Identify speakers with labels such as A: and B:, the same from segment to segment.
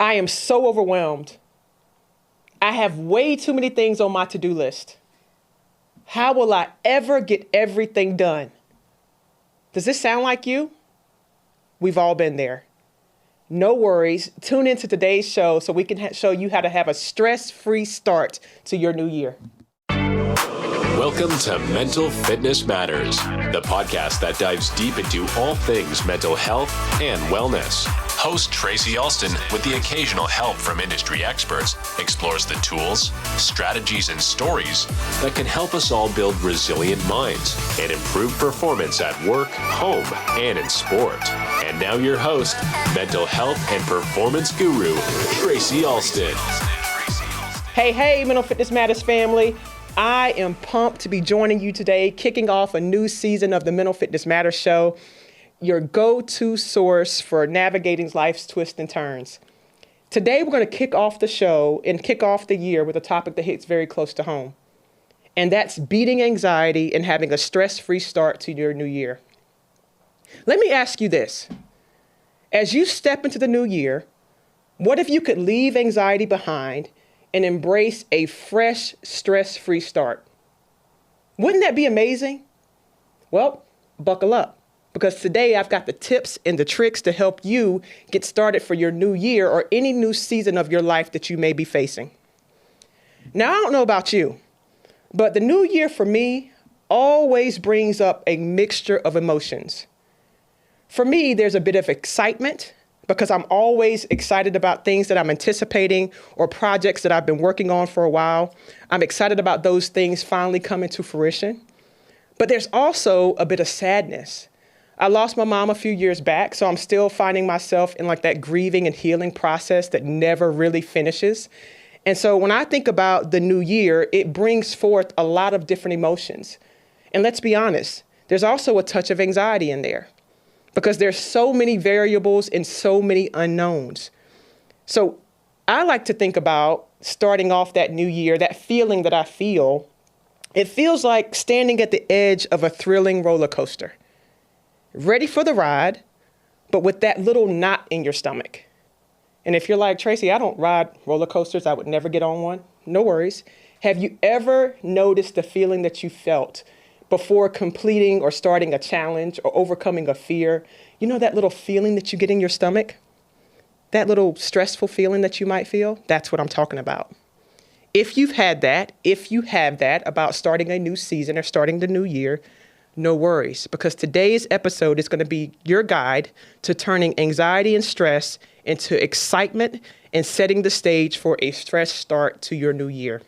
A: I am so overwhelmed. I have way too many things on my to-do list. How will I ever get everything done? Does this sound like you? We've all been there. No worries. Tune into today's show so we can show you how to have a stress-free start to your new year.
B: Welcome to Mental Fitness Matters, the podcast that dives deep into all things mental health and wellness. Host Tracy Alston, with the occasional help from industry experts, explores the tools, strategies, and stories that can help us all build resilient minds and improve performance at work, home, and in sport. And now your host, mental health and performance guru, Tracy Alston.
A: Hey, Mental Fitness Matters family. I am pumped to be joining you today, kicking off a new season of the Mental Fitness Matters show, your go-to source for navigating life's twists and turns. Today, we're going to kick off the show and kick off the year with a topic that hits very close to home. And that's beating anxiety and having a stress-free start to your new year. Let me ask you this. As you step into the new year, what if you could leave anxiety behind and embrace a fresh, stress-free start? Wouldn't that be amazing? Well, buckle up, because today I've got the tips and the tricks to help you get started for your new year or any new season of your life that you may be facing. Now, I don't know about you, but the new year for me always brings up a mixture of emotions. For me, there's a bit of excitement, because I'm always excited about things that I'm anticipating or projects that I've been working on for a while. I'm excited about those things finally coming to fruition. But there's also a bit of sadness. I lost my mom a few years back, so I'm still finding myself in like that grieving and healing process that never really finishes. And so when I think about the new year, it brings forth a lot of different emotions. And let's be honest, there's also a touch of anxiety in there, because there's so many variables and so many unknowns. So I like to think about starting off that new year, that feeling that I feel. It feels like standing at the edge of a thrilling roller coaster, ready for the ride, but with that little knot in your stomach. And if you're like, Tracy, I don't ride roller coasters, I would never get on one. No worries. Have you ever noticed the feeling that you felt before completing or starting a challenge or overcoming a fear? You know that little feeling that you get in your stomach? That little stressful feeling that you might feel? That's what I'm talking about. If you have that about starting a new season or starting the new year, no worries, because today's episode is going to be your guide to turning anxiety and stress into excitement and setting the stage for a fresh start to your new year.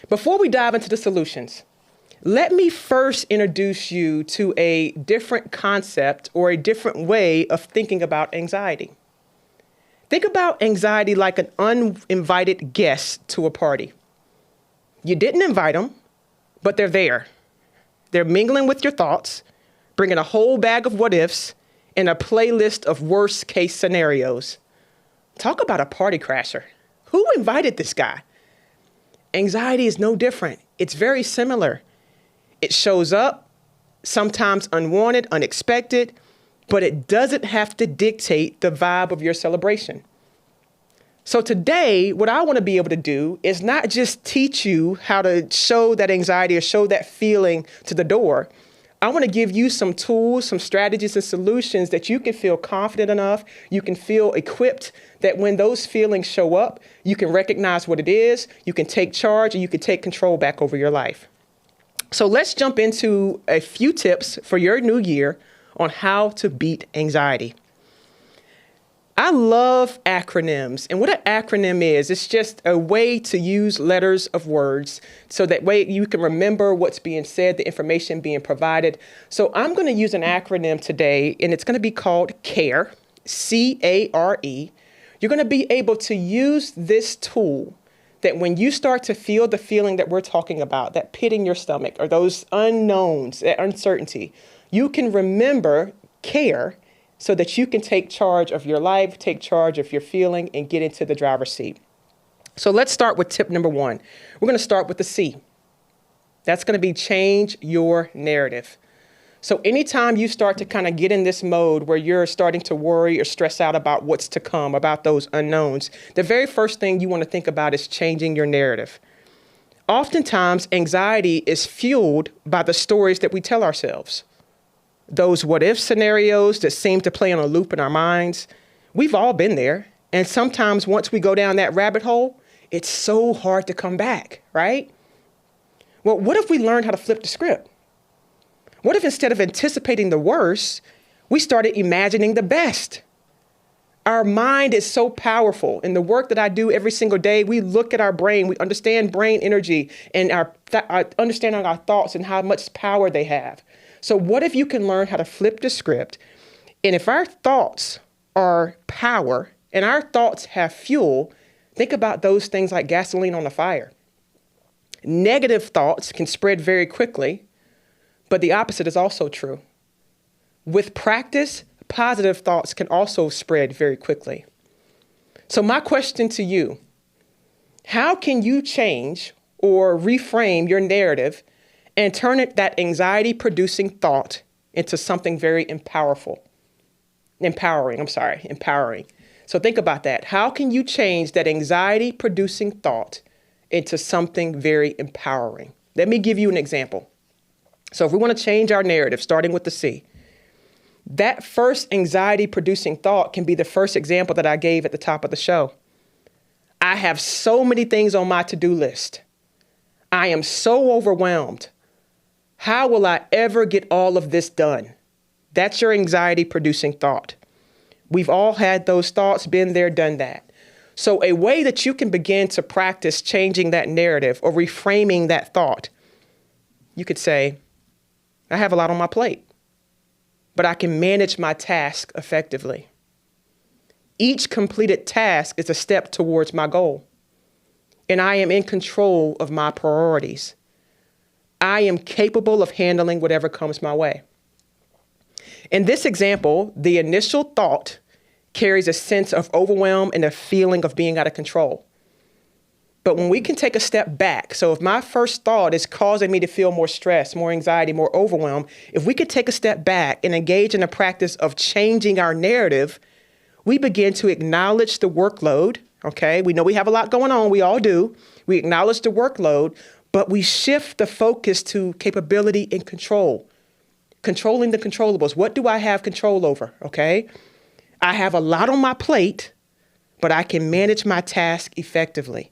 A: Before we dive into the solutions, let me first introduce you to a different concept or a different way of thinking about anxiety. Think about anxiety like an uninvited guest to a party. You didn't invite them, but they're there. They're mingling with your thoughts, bringing a whole bag of what ifs and a playlist of worst case scenarios. Talk about a party crasher. Who invited this guy? Anxiety is no different. It's very similar. It shows up, sometimes unwanted, unexpected, but it doesn't have to dictate the vibe of your celebration. So today, what I want to be able to do is not just teach you how to show that anxiety or show that feeling to the door. I want to give you some tools, some strategies and solutions that you can feel confident enough, you can feel equipped, that when those feelings show up, you can recognize what it is, you can take charge, and you can take control back over your life. So let's jump into a few tips for your new year on how to beat anxiety. I love acronyms. And what an acronym is, it's just a way to use letters of words so that way you can remember what's being said, the information being provided. So I'm going to use an acronym today, and it's going to be called C.A.R.E, C-A-R-E. You're going to be able to use this tool that when you start to feel the feeling that we're talking about, that pit in your stomach or those unknowns, that uncertainty, you can remember C.A.R.E so that you can take charge of your life, take charge of your feeling, and get into the driver's seat. So let's start with tip number 1. We're going to start with the C. That's going to be change your narrative. So anytime you start to kind of get in this mode where you're starting to worry or stress out about what's to come, about those unknowns, the very first thing you want to think about is changing your narrative. Oftentimes, anxiety is fueled by the stories that we tell ourselves. Those what-if scenarios that seem to play on a loop in our minds, we've all been there. And sometimes once we go down that rabbit hole, it's so hard to come back, right? Well, what if we learned how to flip the script? What if instead of anticipating the worst, we started imagining the best? Our mind is so powerful. In the work that I do every single day, we look at our brain, we understand brain energy and our understanding our thoughts and how much power they have. So what if you can learn how to flip the script? And if our thoughts are power and our thoughts have fuel, think about those things like gasoline on a fire. Negative thoughts can spread very quickly, but the opposite is also true. With practice, positive thoughts can also spread very quickly. So my question to you, how can you change or reframe your narrative and turn that anxiety-producing thought into something very empowering? So think about that. How can you change that anxiety-producing thought into something very empowering? Let me give you an example. So if we want to change our narrative, starting with the C, that first anxiety-producing thought can be the first example that I gave at the top of the show. I have so many things on my to-do list. I am so overwhelmed. How will I ever get all of this done? That's your anxiety-producing thought. We've all had those thoughts, been there, done that. So a way that you can begin to practice changing that narrative or reframing that thought, you could say, I have a lot on my plate, but I can manage my task effectively. Each completed task is a step towards my goal, and I am in control of my priorities. I am capable of handling whatever comes my way. In this example, the initial thought carries a sense of overwhelm and a feeling of being out of control. But when we can take a step back, so if my first thought is causing me to feel more stress, more anxiety, more overwhelm, if we could take a step back and engage in a practice of changing our narrative, we begin to acknowledge the workload, okay? We know we have a lot going on, we all do. We acknowledge the workload, but we shift the focus to capability and control. Controlling the controllables. What do I have control over, okay? I have a lot on my plate, but I can manage my task effectively.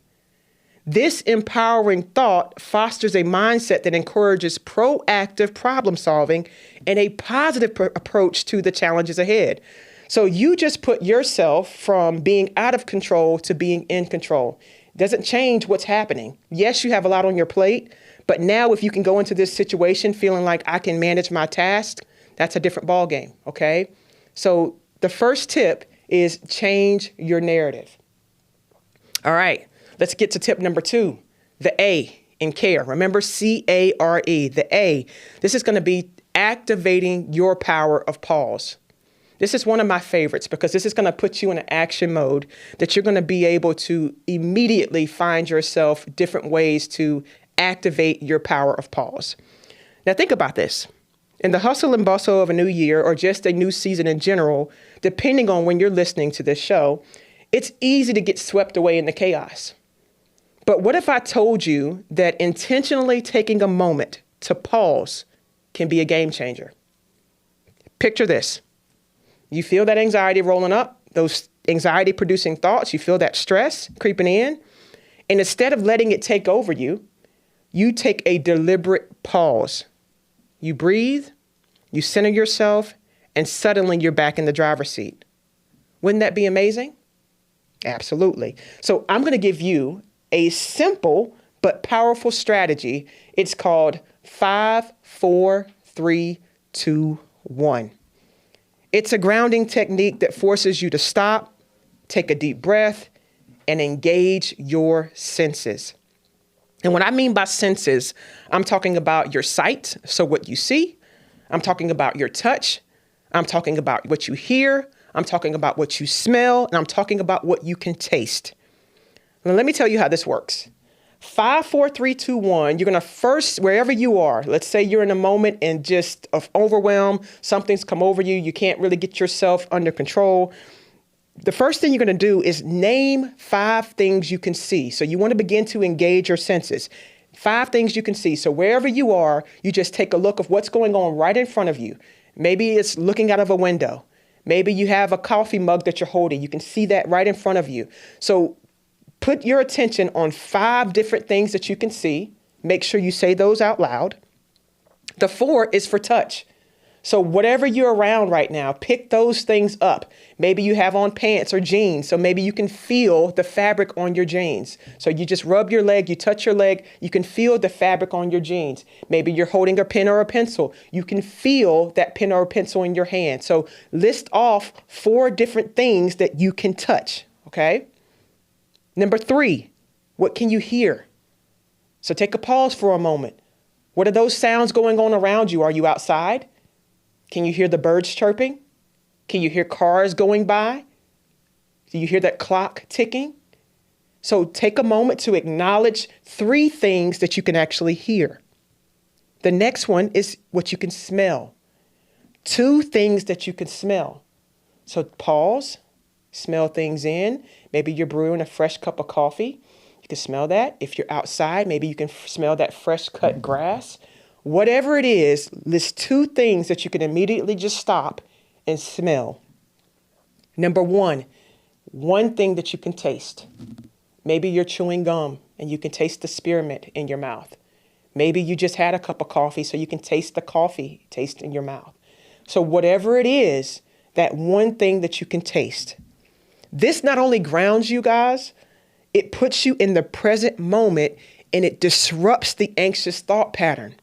A: This empowering thought fosters a mindset that encourages proactive problem solving and a positive approach to the challenges ahead. So you just put yourself from being out of control to being in control. It doesn't change what's happening. Yes, you have a lot on your plate, but now if you can go into this situation feeling like I can manage my task, that's a different ballgame, okay? So the first tip is change your narrative. All right. Let's get to tip number 2, the A in CARE. Remember C.A.R.E, the A. This is going to be activating your power of pause. This is one of my favorites because this is going to put you in an action mode that you're going to be able to immediately find yourself different ways to activate your power of pause. Now think about this. In the hustle and bustle of a new year or just a new season in general, depending on when you're listening to this show, it's easy to get swept away in the chaos. But what if I told you that intentionally taking a moment to pause can be a game changer? Picture this. You feel that anxiety rolling up, those anxiety producing thoughts, you feel that stress creeping in. And instead of letting it take over you, you take a deliberate pause. You breathe, you center yourself, and suddenly you're back in the driver's seat. Wouldn't that be amazing? Absolutely. So I'm going to give you a simple but powerful strategy. It's called 5, 4, 3, 2, 1. It's a grounding technique that forces you to stop, take a deep breath, and engage your senses. And what I mean by senses, I'm talking about your sight, so what you see. I'm talking about your touch. I'm talking about what you hear. I'm talking about what you smell. And I'm talking about what you can taste. Now, let me tell you how this works. 5, 4, 3, 2, 1. You're going to first, wherever you are, let's say you're in a moment and just of overwhelm, something's come over you, you can't really get yourself under control. The first thing you're going to do is name 5 things you can see. So you want to begin to engage your senses. 5 things you can see. So wherever you are, you just take a look of what's going on right in front of you. Maybe it's looking out of a window. Maybe you have a coffee mug that you're holding. You can see that right in front of you. So put your attention on 5 different things that you can see. Make sure you say those out loud. The 4 is for touch. So whatever you're around right now, pick those things up. Maybe you have on pants or jeans, so maybe you can feel the fabric on your jeans. So you just rub your leg, you touch your leg, you can feel the fabric on your jeans. Maybe you're holding a pen or a pencil. You can feel that pen or a pencil in your hand. So list off 4 different things that you can touch, okay? Number 3, what can you hear? So take a pause for a moment. What are those sounds going on around you? Are you outside? Can you hear the birds chirping? Can you hear cars going by? Do you hear that clock ticking? So take a moment to acknowledge 3 things that you can actually hear. The next one is what you can smell. 2 things that you can smell. So pause, smell things in. Maybe you're brewing a fresh cup of coffee. You can smell that. If you're outside, maybe you can smell that fresh cut grass. Whatever it is, list 2 things that you can immediately just stop and smell. Number 1, one thing that you can taste. Maybe you're chewing gum and you can taste the spearmint in your mouth. Maybe you just had a cup of coffee so you can taste the coffee taste in your mouth. So whatever it is, that one thing that you can taste. This not only grounds you guys, it puts you in the present moment and it disrupts the anxious thought pattern.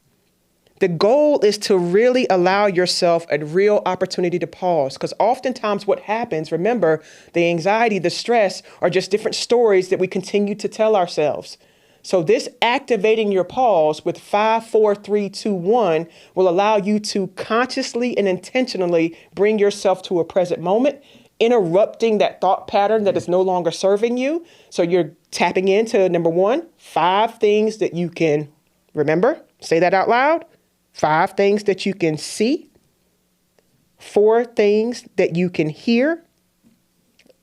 A: The goal is to really allow yourself a real opportunity to pause, because oftentimes what happens, remember, the anxiety, the stress are just different stories that we continue to tell ourselves. So this activating your pause with 5, 4, 3, 2, 1 will allow you to consciously and intentionally bring yourself to a present moment, interrupting that thought pattern that is no longer serving you. So you're tapping into number 1, 5 things that you can remember. Say that out loud. 5 things that you can see, 4 things that you can hear.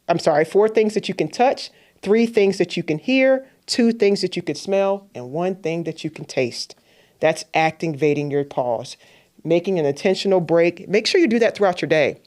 A: 4 things that you can touch, 3 things that you can hear, 2 things that you can smell, and 1 thing that you can taste. That's activating your pause, making an intentional break. Make sure you do that throughout your day.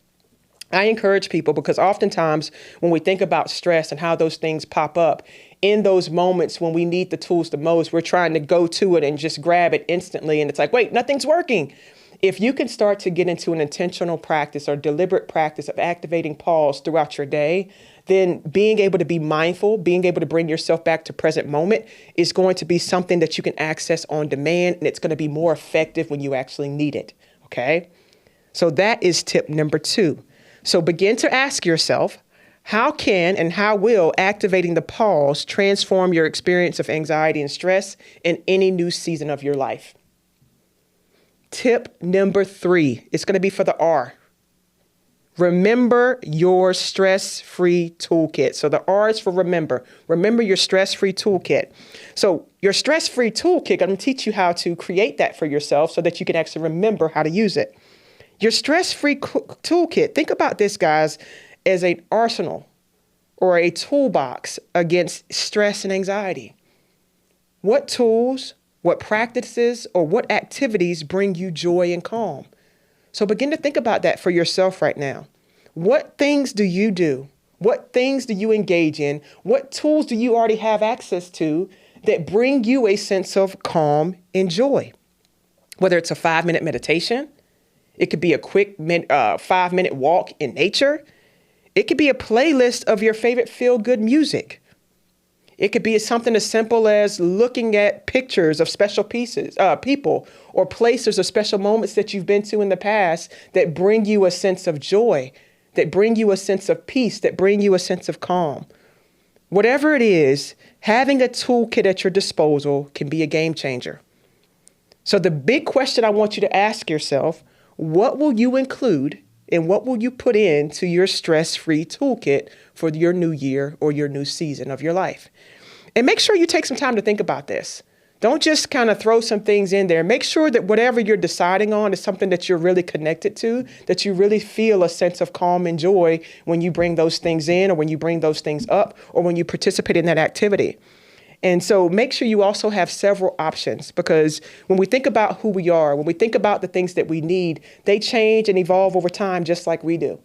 A: I encourage people, because oftentimes when we think about stress and how those things pop up, in those moments when we need the tools the most, we're trying to go to it and just grab it instantly. And it's like, wait, nothing's working. If you can start to get into an intentional practice or deliberate practice of activating pause throughout your day, then being able to be mindful, being able to bring yourself back to present moment is going to be something that you can access on demand. And it's going to be more effective when you actually need it. Okay. So that is tip number 2. So begin to ask yourself, how can and how will activating the pause transform your experience of anxiety and stress in any new season of your life? Tip number 3, it's going to be for the R. Remember your stress-free toolkit. So the R is for remember. Remember your stress-free toolkit. So your stress-free toolkit, I'm going to teach you how to create that for yourself so that you can actually remember how to use it. Your stress-free toolkit, think about this, guys, as an arsenal or a toolbox against stress and anxiety. What tools, what practices, or what activities bring you joy and calm? So begin to think about that for yourself right now. What things do you do? What things do you engage in? What tools do you already have access to that bring you a sense of calm and joy? Whether it's a 5-minute meditation, it could be a quick 5-minute walk in nature. It could be a playlist of your favorite feel-good music. It could be something as simple as looking at pictures of special people, or places or special moments that you've been to in the past that bring you a sense of joy, that bring you a sense of peace, that bring you a sense of calm. Whatever it is, having a toolkit at your disposal can be a game changer. So the big question I want you to ask yourself, what will you include and what will you put into your stress-free toolkit for your new year or your new season of your life? And make sure you take some time to think about this. Don't just kind of throw some things in there. Make sure that whatever you're deciding on is something that you're really connected to, that you really feel a sense of calm and joy when you bring those things in, or when you bring those things up, or when you participate in that activity. And so make sure you also have several options, because when we think about who we are, when we think about the things that we need, they change and evolve over time just like we do.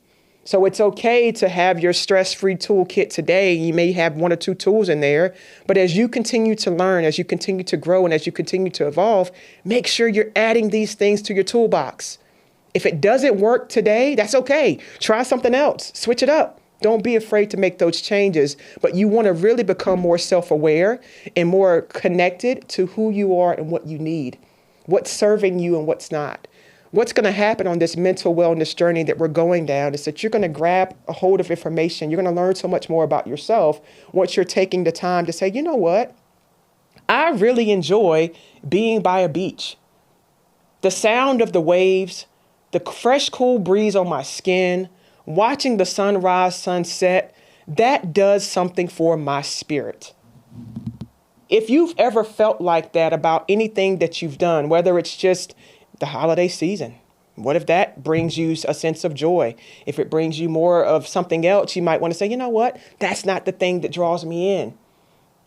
A: So it's okay to have your stress-free toolkit today. You may have one or two tools in there, but as you continue to learn, as you continue to grow, and as you continue to evolve, make sure you're adding these things to your toolbox. If it doesn't work today, that's okay. Try something else. Switch it up. Don't be afraid to make those changes, but you want to really become more self-aware and more connected to who you are and what you need, what's serving you and what's not. What's going to happen on this mental wellness journey that we're going down is that you're going to grab a hold of information. You're going to learn so much more about yourself once you're taking the time to say, you know what? I really enjoy being by a beach. The sound of the waves, the fresh, cool breeze on my skin, watching the sunrise, sunset, that does something for my spirit. If you've ever felt like that about anything that you've done, whether it's just the holiday season, what if that brings you a sense of joy? If it brings you more of something else, you might want to say, you know what? That's not the thing that draws me in.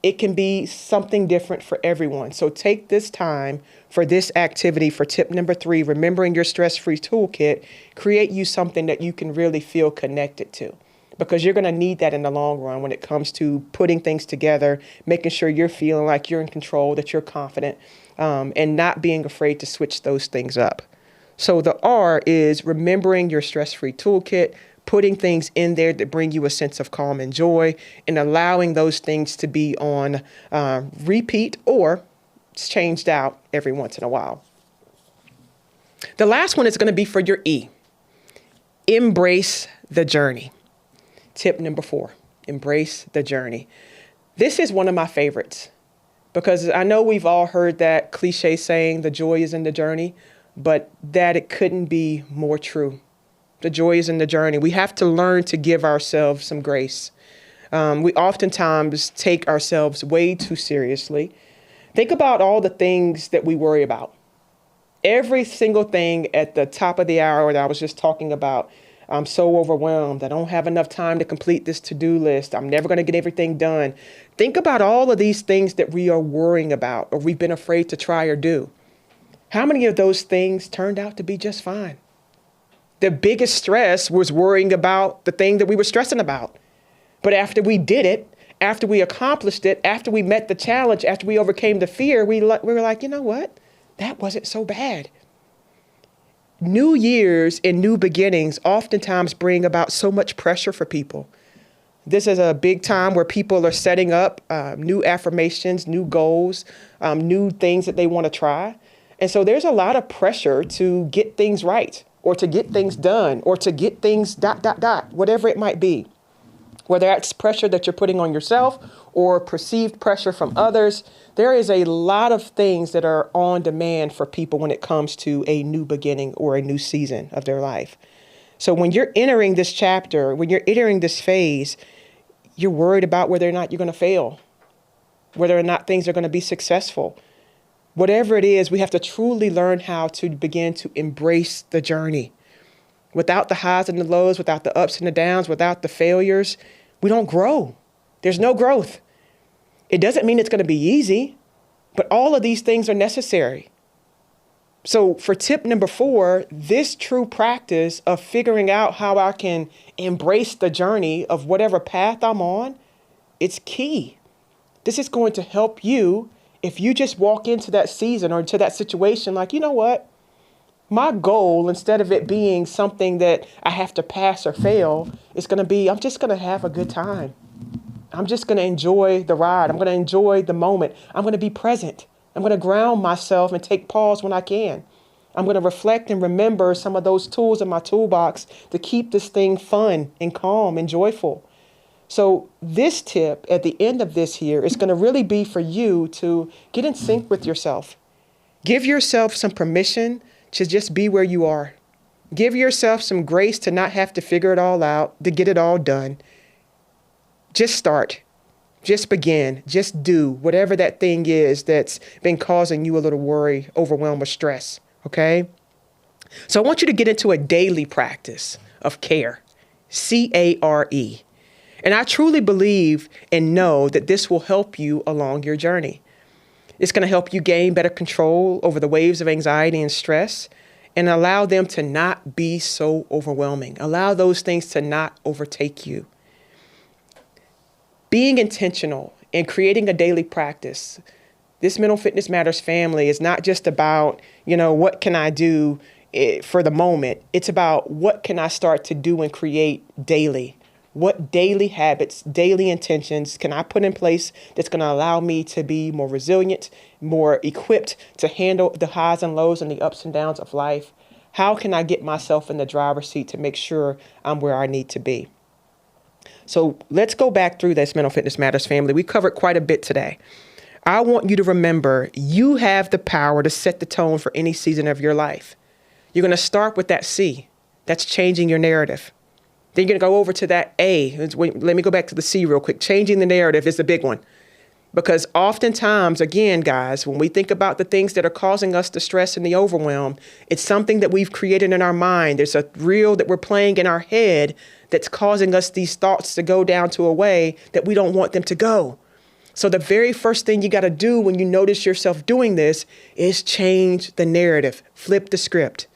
A: It can be something different for everyone. So take this time for this activity for tip number 3, remembering your stress-free toolkit, create you something that you can really feel connected to, because you're going to need that in the long run when it comes to putting things together, making sure you're feeling like you're in control, that you're confident, and not being afraid to switch those things up. So the R is remembering your stress-free toolkit, putting things in there that bring you a sense of calm and joy, and allowing those things to be on repeat or changed out every once in a while. The last one is going to be for your E. Embrace the journey. Tip number 4, embrace the journey. This is one of my favorites, because I know we've all heard that cliche saying, the joy is in the journey, but that it couldn't be more true. The joy is in the journey. We have to learn to give ourselves some grace. We oftentimes take ourselves way too seriously. Think about all the things that we worry about. Every single thing at the top of the hour that I was just talking about. I'm so overwhelmed. I don't have enough time to complete this to-do list. I'm never going to get everything done. Think about all of these things that we are worrying about, or we've been afraid to try or do. How many of those things turned out to be just fine? The biggest stress was worrying about the thing that we were stressing about. But after we did it, after we accomplished it, after we met the challenge, after we overcame the fear, we were like, you know what? That wasn't so bad. New years and new beginnings oftentimes bring about so much pressure for people. This is a big time where people are setting up new affirmations, new goals, new things that they want to try. And so there's a lot of pressure to get things right, or to get things done, or to get things ... whatever it might be. Whether that's pressure that you're putting on yourself or perceived pressure from others, there is a lot of things that are on demand for people when it comes to a new beginning or a new season of their life. So when you're entering this chapter, when you're entering this phase, you're worried about whether or not you're going to fail, whether or not things are going to be successful. Whatever it is, we have to truly learn how to begin to embrace the journey. Without the highs and the lows, without the ups and the downs, without the failures, we don't grow. There's no growth. It doesn't mean it's going to be easy, but all of these things are necessary. So for tip number 4, this true practice of figuring out how I can embrace the journey of whatever path I'm on, it's key. This is going to help you if you just walk into that season or into that situation like, you know what? My goal, instead of it being something that I have to pass or fail, is going to be, I'm just going to have a good time. I'm just going to enjoy the ride. I'm going to enjoy the moment. I'm going to be present. I'm going to ground myself and take pause when I can. I'm going to reflect and remember some of those tools in my toolbox to keep this thing fun and calm and joyful. So this tip at the end of this here is going to really be for you to get in sync with yourself. Give yourself some permission to just be where you are. Give yourself some grace to not have to figure it all out, to get it all done. Just start. Just begin. Just do whatever that thing is that's been causing you a little worry, overwhelm, or stress. Okay? So I want you to get into a daily practice of CARE. C.A.R.E. And I truly believe and know that this will help you along your journey. It's going to help you gain better control over the waves of anxiety and stress and allow them to not be so overwhelming. Allow those things to not overtake you. Being intentional and creating a daily practice. This Mental Fitness Matters family is not just about, what can I do for the moment. It's about what can I start to do and create daily. What daily habits, daily intentions can I put in place that's going to allow me to be more resilient, more equipped to handle the highs and lows and the ups and downs of life? How can I get myself in the driver's seat to make sure I'm where I need to be? So let's go back through this Mental Fitness Matters family. We covered quite a bit today. I want you to remember you have the power to set the tone for any season of your life. You're going to start with that C. That's changing your narrative. Then you're going to go over to that A. Let me go back to the C real quick. Changing the narrative is the big one. Because oftentimes, again, guys, when we think about the things that are causing us the stress and the overwhelm, it's something that we've created in our mind. There's a reel that we're playing in our head that's causing us these thoughts to go down to a way that we don't want them to go. So the very first thing you got to do when you notice yourself doing this is change the narrative, flip the script.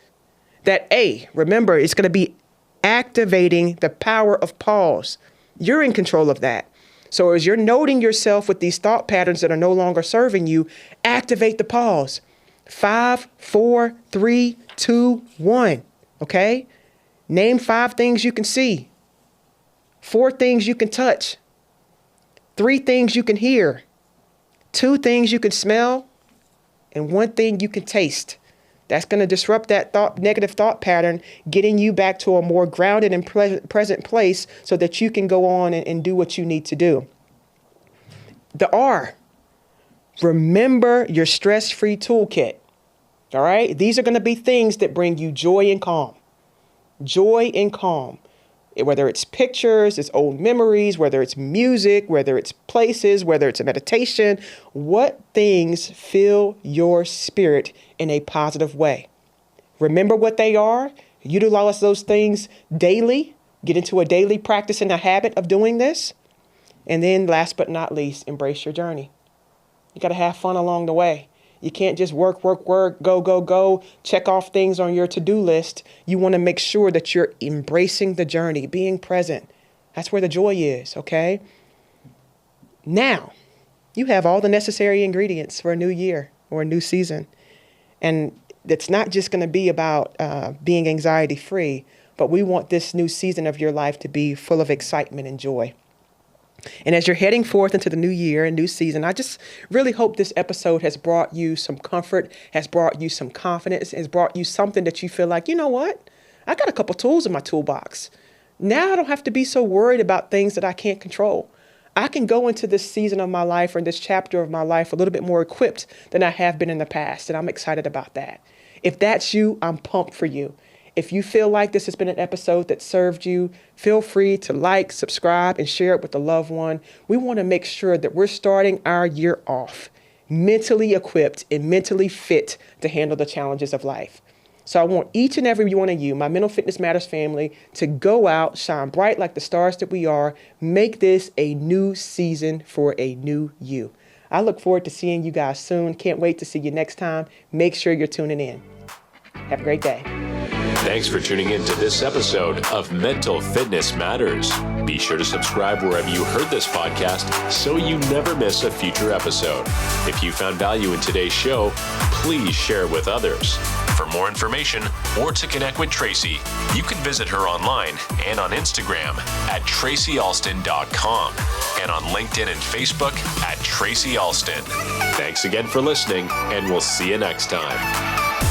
A: That A, remember, it's going to be activating the power of pause. You're in control of that. So as you're noting yourself with these thought patterns that are no longer serving you, activate the pause. 5, 4, 3, 2, 1. Okay? Name 5 things you can see. 4 things you can touch. 3 things you can hear. 2 things you can smell. And 1 thing you can taste. That's going to disrupt that negative thought pattern, getting you back to a more grounded and present place so that you can go on and do what you need to do. The R, remember your stress-free toolkit. All right? These are going to be things that bring you joy and calm. Joy and calm. Whether it's pictures, it's old memories, whether it's music, whether it's places, whether it's a meditation, what things fill your spirit in a positive way? Remember what they are, utilize those things daily, get into a daily practice and a habit of doing this. And then last but not least, embrace your journey. You got to have fun along the way. You can't just work, go, check off things on your to-do list. You want to make sure that you're embracing the journey, being present. That's where the joy is, okay? Now, you have all the necessary ingredients for a new year or a new season. And it's not just going to be about being anxiety-free, but we want this new season of your life to be full of excitement and joy. And as you're heading forth into the new year and new season, I just really hope this episode has brought you some comfort, has brought you some confidence, has brought you something that you feel like, you know what? I got a couple tools in my toolbox. Now I don't have to be so worried about things that I can't control. I can go into this season of my life or this chapter of my life a little bit more equipped than I have been in the past. And I'm excited about that. If that's you, I'm pumped for you. If you feel like this has been an episode that served you, feel free to like, subscribe, and share it with a loved one. We want to make sure that we're starting our year off mentally equipped and mentally fit to handle the challenges of life. So I want each and every one of you, my Mental Fitness Matters family, to go out, shine bright like the stars that we are, make this a new season for a new you. I look forward to seeing you guys soon. Can't wait to see you next time. Make sure you're tuning in. Have a great day.
B: Thanks for tuning in to this episode of Mental Fitness Matters. Be sure to subscribe wherever you heard this podcast so you never miss a future episode. If you found value in today's show, please share it with others. For more information or to connect with Tracy, you can visit her online and on Instagram at tracyalston.com and on LinkedIn and Facebook at Tracy Alston. Thanks again for listening, and we'll see you next time.